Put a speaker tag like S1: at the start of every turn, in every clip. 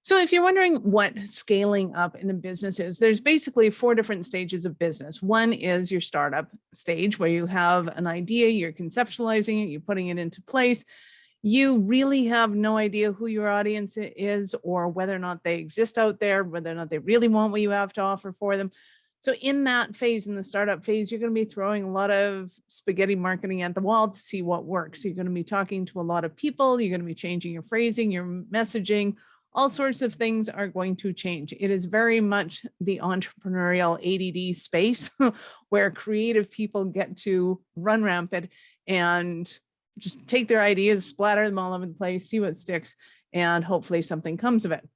S1: So if you're wondering what scaling up in a business is, there's basically 4 different stages of business. One is your startup stage where you have an idea, you're conceptualizing it, you're putting it into place. You really have no idea who your audience is or whether or not they exist out there, whether or not they really want what you have to offer for them. So in that phase, in the startup phase, you're going to be throwing a lot of spaghetti marketing at the wall to see what works. You're going to be talking to a lot of people. You're going to be changing your phrasing, your messaging. All sorts of things are going to change. It is very much the entrepreneurial ADD space where creative people get to run rampant and just take their ideas, splatter them all over the place, see what sticks, and hopefully something comes of it.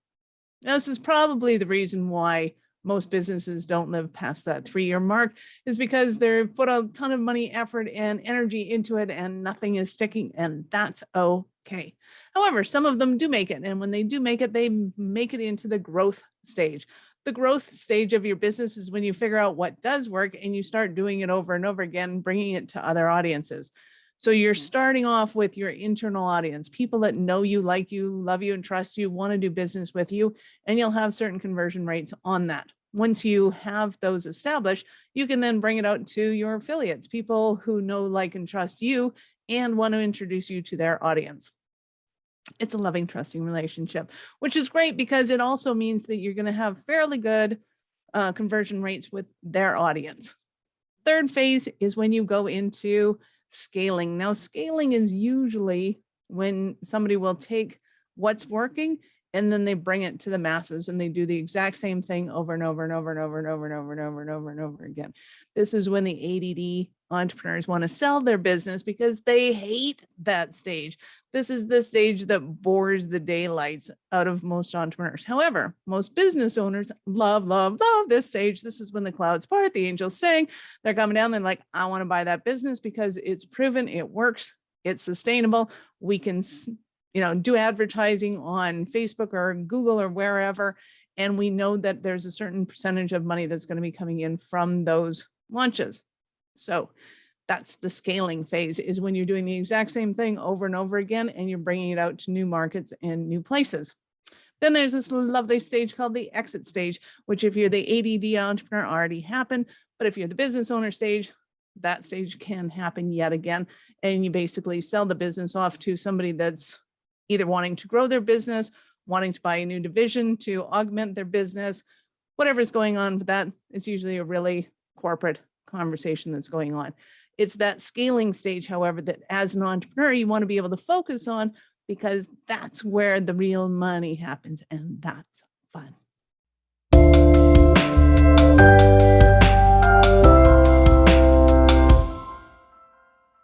S1: Now, this is probably the reason why most businesses don't live past that 3-year mark, is because they've put a ton of money, effort, and energy into it, and nothing is sticking, and that's okay. However, some of them do make it, and when they do make it, they make it into the growth stage. The growth stage of your business is when you figure out what does work and you start doing it over and over again, bringing it to other audiences. So you're starting off with your internal audience, people that know you, like you, love you, and trust you, want to do business with you, and you'll have certain conversion rates on that. Once you have those established, you can then bring it out to your affiliates, people who know, like, and trust you and want to introduce you to their audience. It's a loving, trusting relationship, which is great because it also means that you're going to have fairly good conversion rates with their audience. Third phase is when you go into scaling. Now, scaling is usually when somebody will take what's working and then they bring it to the masses and they do the exact same thing over and over and over and over and over and over and over and over and over again. This is when the ADD entrepreneurs want to sell their business because they hate that stage. This is the stage that bores the daylights out of most entrepreneurs. However, most business owners love, love, love this stage. This is when the clouds part, the angels sing, they're coming down. They're like, I want to buy that business because it's proven, it works, it's sustainable. We can, do advertising on Facebook or Google or wherever. And we know that there's a certain percentage of money that's going to be coming in from those launches. So that's the scaling phase, is when you're doing the exact same thing over and over again, and you're bringing it out to new markets and new places. Then there's this lovely stage called the exit stage, which if you're the ADD entrepreneur already happened, but if you're the business owner stage, that stage can happen yet again. And you basically sell the business off to somebody that's either wanting to grow their business, wanting to buy a new division to augment their business, whatever's going on with that. It's usually a really corporate conversation that's going on. It's that scaling stage, however, that as an entrepreneur, you want to be able to focus on, because that's where the real money happens, and that's fun.